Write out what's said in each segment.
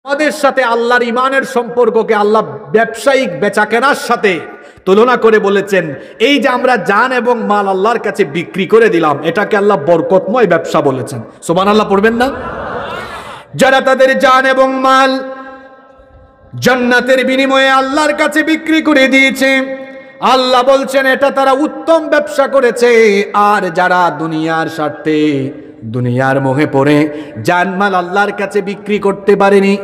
আমাদের সাথে আল্লাহর ইমানের সম্পর্ককে আল্লাহ ব্যবসায়িক বেচাকেনার সাথে তুলনা করে বলেছেন, এই যে আমরা জান এবং মাল আল্লাহর কাছে বিক্রি করে দিলাম, এটাকে আল্লাহ বরকতময় ব্যবসা বলেছেন। সুবহানাল্লাহ পড়বেন না? যারা তাদের জান এবং মাল জান্নাতের বিনিময়ে আল্লাহর কাছে বিক্রি করে দিয়েছে, আল্লাহ বলছেন এটা তারা উত্তম ব্যবসা করেছে। আর যারা দুনিয়ার স্বার্থে দুনিয়ার মোহে পড়ে জানমাল আল্লাহর কাছে বিক্রি করতে পারেনি,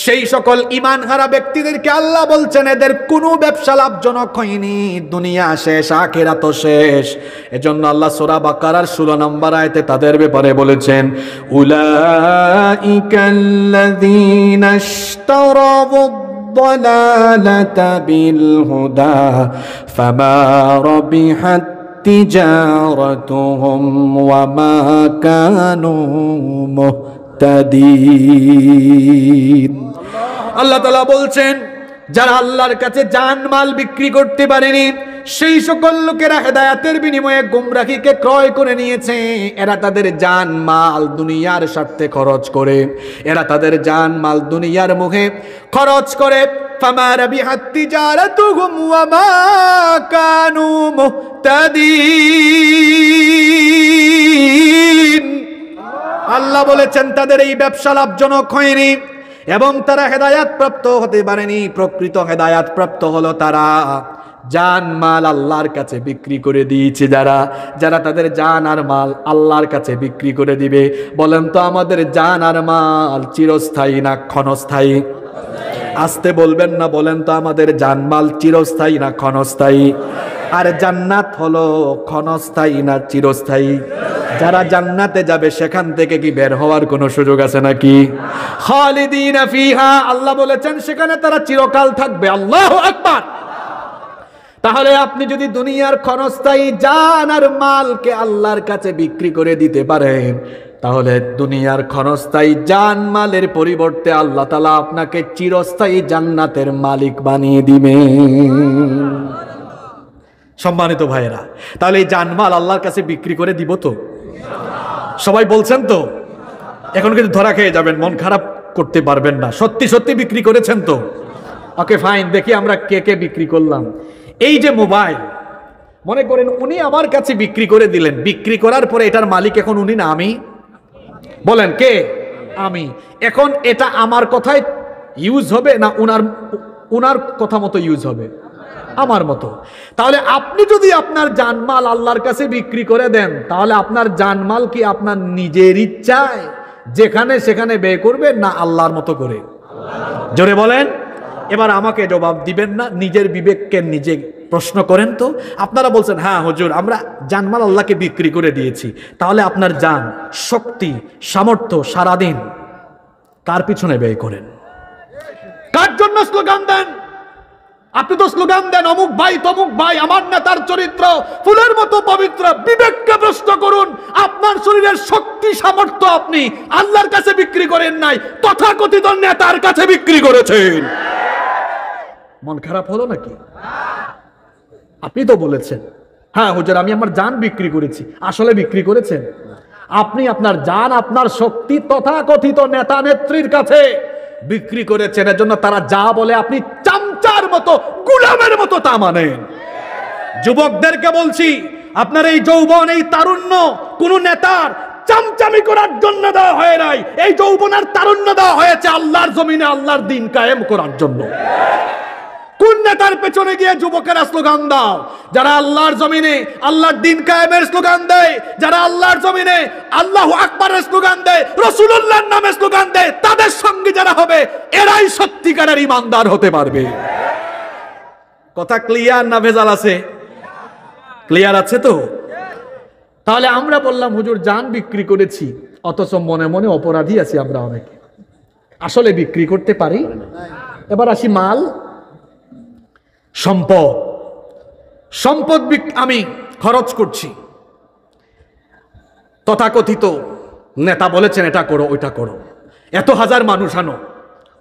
সেই সকল ঈমান হারা ব্যক্তিদেরকে আল্লাহ বলছেন এদের কোনো ব্যবসা লাভজনক হয়নি, দুনিয়া শেষ, আখিরাত শেষ। এজন্য আল্লাহ সূরা বাকারার 16 নম্বর আয়াতে তাদের ব্যাপারে বলেছেন, উলাইকাল্লাযীনা ইশতারাবু الضلالة بالهدى فما ربحت تجارتهم وما كانوا مهتدين। আল্লাহ তাআলা বলছেন যারা আল্লাহর কাছে জানমাল বিক্রি করতে পারেনি, সেই সকল লোকেরা হেদায়েতের বিনিময়ে গোমরাহিকে ক্রয় করে নিয়েছে। এরা তাদের জানমাল দুনিয়ার স্বার্থে খরচ করে, এরা তাদের জানমাল দুনিয়ার মুখে খরচ করে। ফামা রাবিহাত তিজারাতুহুম ওয়া মা কানু মুহতাদিন। আল্লাহ বলেছেন তাদের এই ব্যবসা লাভজনক হয়নি এবং তারা হেদায়াত প্রাপ্ত হতে পারেনি। প্রকৃত হেদায়াত প্রাপ্ত হলো তারা জান মাল আল্লাহর কাছে বিক্রি করে দিয়েছে। যারা তাদের জান আর মাল আল্লাহর কাছে বিক্রি করে দিবে, বলেন তো আমাদের জান আর মাল চিরস্থায়ী না ক্ষণস্থায়ী? আসতে বলবেন না, বলেন তো আমাদের জানমাল চিরস্থায়ী না ক্ষণস্থায়ী? আর জান্নাত হলো ক্ষণস্থায়ী না চিরস্থায়ী? যারা জান্নাতে যাবে সেখান থেকে কি বের হওয়ার কোনো সুযোগ আছে নাকি? খালিদিনা ফিহা, আল্লাহ বলেছেন সেখানে তারা চিরকাল থাকবে। আল্লাহু আকবার। তাহলে আপনি যদি দুনিয়ার ক্ষণস্থায়ী জান আর মালকে আল্লাহর কাছে বিক্রি করে দিতে পারেন, তাহলে দুনিয়ার ক্ষণস্থায়ী জান মালের পরিবর্তে আল্লাহ তাআলা আপনাকে চিরস্থায়ী জান্নাতের মালিক বানিয়ে দিবেন। সম্মানিত ভাইয়েরা, তাহলে এই জানমাল আল্লাহর কাছে বিক্রি করে দিব তো? সবাই বলছেন তো? এখন কিন্তু ধরা খেয়ে যাবেন, মন খারাপ করতে পারবেন না। সত্যি সত্যি বিক্রি করেছেন তো? ওকে ফাইন, দেখি আমরা কে কে বিক্রি করলাম। এই যে মোবাইল, মনে করেন উনি আমার কাছে বিক্রি করে দিলেন, বিক্রি করার পরে এটার মালিক এখন উনি না আমি? বলেন কে? আমি। এখন এটা আমার কথায় ইউজ হবে না উনার কথা মতো ইউজ হবে? আমার মতো। তাহলে আপনি যদি আপনার জানমাল আল্লাহর কাছে বিক্রি করে দেন, তাহলে আপনার জানমাল কি আপনার নিজের ইচ্ছায় যেখানে সেখানে ব্যয় করবেন না আল্লাহর মতো করে? জোরে বলেন। এবার আমাকে জবাব দিবেন না, নিজের বিবেককে নিজে প্রশ্ন করেন তো। আপনারা বলছেন হ্যাঁ হুজুর আমরা জানমাল আল্লাহকে বিক্রি করে দিয়েছি, তাহলে আপনার জান, শক্তি, সামর্থ্য সারাদিন কার পিছনে ব্যয় করেন? কার জন্য স্লোগান দেন? আপনি তো স্লোগান দেন অমুক ভাই তমুক ভাই, আমার নেতার চরিত্র ফুলের মতো পবিত্র। বিবেককে প্রশ্ন করুন, আপনার শরীরের শক্তি সামর্থ্য আপনি আল্লাহর কাছে বিক্রি করেন নাই, তথাকথিত নেতার কাছে বিক্রি করেছেন। মন খারাপ হলো নাকি? আপনি তো বলেছেন হ্যাঁ হুজুর আমি আমার জান বিক্রি করেছি, আসলে বিক্রি করেছেন? আপনি আপনার জান, আপনার শক্তি তথাকথিত নেতা নেত্রীর কাছে বিক্রি করেছেন। এর জন্য তারা যা বলে আপনি চামচার মতো, গোলামের মতো তা মানেন। যুবকদেরকে বলছি, আপনার এই যৌবন, এই তারুণ্য কোন নেতার চামচামি করার জন্য দেওয়া হয় নাই। এই যৌবনের তারুণ্য দেওয়া হয়েছে আল্লাহর জমিনে আল্লাহর দিন কায়েম করার জন্য। কোন নেতার পেছনে গিয়ে যুবকেরা স্লোগান দাও? যারা আল্লাহর জমিনে আল্লাহর দিন কায়েমের স্লোগান দেয়, যারা আল্লাহর জমিনে আল্লাহু আকবারের স্লোগান দেয়, রাসূলুল্লাহর নামে স্লোগান দেয়, তাদের সঙ্গে যারা হবে এরাই সত্যিকারের ঈমানদার হতে পারবে। কথা ক্লিয়ার না ভেজাল আছে? ক্লিয়ার আছে তো? তাহলে আমরা বললাম হুজুর জান বিক্রি করেছি, অথচ মনে মনে অপরাধী আছি আমরা অনেকে, আসলে বিক্রি করতে পারি। এবার আসি মাল, সম্পদ আমি খরচ করছি, তথাকথিত নেতা বলেছেন এটা করো ওইটা করো, এত হাজার মানুষ আনো,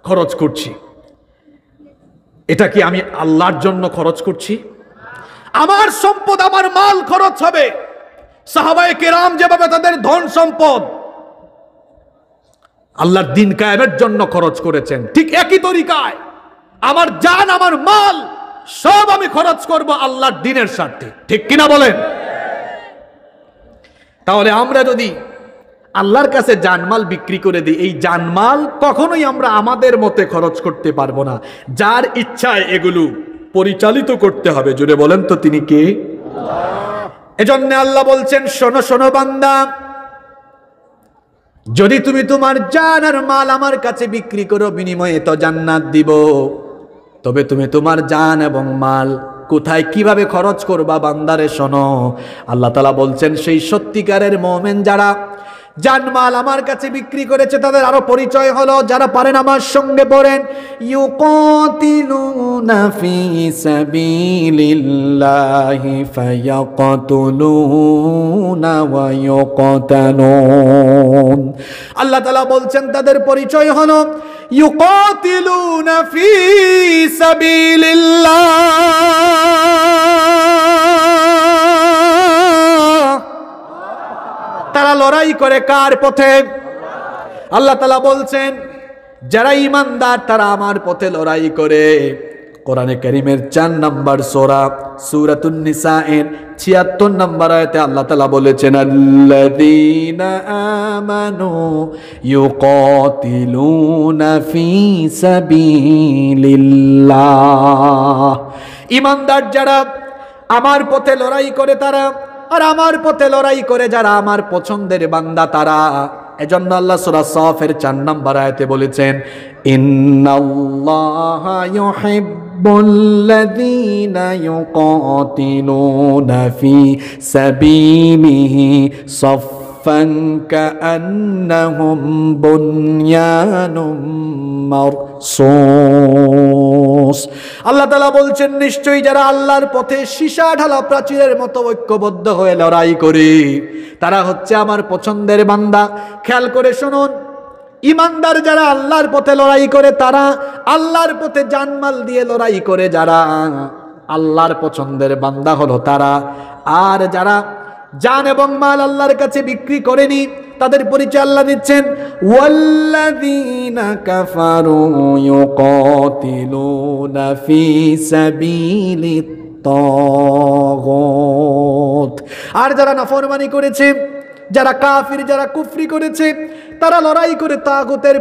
খরচ করছি। এটা কি আমি আল্লাহর জন্য খরচ করছি? আমার সম্পদ, আমার মাল খরচ হবে। সাহাবায়ে কেরাম যেভাবে তাদের ধন সম্পদ আল্লাহর দ্বীন কায়েমের জন্য খরচ করেছেন। ঠিক একই তরিকায় আমার জান আমার মাল সব আমি খরচ করব আল্লাহর দ্বীনের স্বার্থে, ঠিক কিনা বলেন? তাহলে আমরা যদি আল্লাহর কাছে জানমাল বিক্রি করে দিই, এই জানমাল কখনোই আমরা আমাদের মতে খরচ করতে পারবো না। যার ইচ্ছায় এগুলো পরিচালিত করতে হবে। জুড়ে বলেন তো তিনি কে? এজন্য আল্লাহ বলছেন, শোনো শোনো বান্দা, যদি তুমি তোমার জান আর মাল আমার কাছে বিক্রি করো, বিনিময়ে তো জান্নাত দিব, তবে তুমি তোমার জান এবং মাল কোথায় কিভাবে খরচ করবা বান্দারে শোনো। আল্লাহ তাআলা বলছেন, সেই সত্যিকারের মুমিন যারা জানমাল আমার কাছে বিক্রি করেছে তাদের আরো পরিচয় হলো, যারা পারেন আমার সঙ্গে পড়েন, ইউকাতিলুনা ফি সাবিলিল্লাহি ফায়াকাতুলুনা ওয়া ইউকাতালুন। আল্লাহ তাআলা বলছেন তাদের পরিচয় হলো ইউকাতিলুনা ফি সাবিলিল্লাহ, তারা লড়াই করে কার পথে? আল্লাহ তাআলা বলছেন যারা ঈমানদার তারা আমার পথে লড়াই করে। কোরআনে কারীমের 4 নম্বর সূরা সূরাতুন নিসা এর 76 নম্বর আয়াতে আল্লাহ তাআলা বলেছেন, আল্লাযীনা আমানু ইউকাতিলুনা ফি সাবিলিল্লাহ। ঈমানদার যারা আমার পথে লড়াই করে তারা, আর আমার পথে লড়াই করে যারা আমার পছন্দের বান্দা তারা। এজন্য আল্লাহ সূরা সাফের 4 নম্বর আয়াতে বলেছেন, ইন্নাল্লাহা ইউহিব্বুল্লাযীনা ইউকাতিলুনা ফি সাবিলিহি সাফফান কাআন্নাহুম বুনয়ানুম মারসুস। আল্লাহ তাআলা বলছেন, নিশ্চয়ই যারা আল্লাহর পথে সীসা ঢালা প্রাচীরের মতো ঐক্যবদ্ধ হয়ে লড়াই করে তারা হচ্ছে আমার পছন্দের বান্দা। খেয়াল করে শুনুন, ঈমানদার যারা আল্লাহর পথে লড়াই করে তারা, আল্লাহর পথে জানমাল দিয়ে লড়াই করে যারা, আল্লাহর পছন্দের বান্দা হলো তারা। আর যারা জান এবং মাল আল্লাহর কাছে বিক্রি করেনি তাদের পরিচয় আল্লাহ দিচ্ছেন, ওয়াল্লাযীনা কাফারু ইউকাতিলুনা ফি সাবিলিত তাগুত। আর যারা নাফরমানি করেছে, যারা কাফির, যারা কুফরি করেছে, তারা লড়াই করে তাগুতের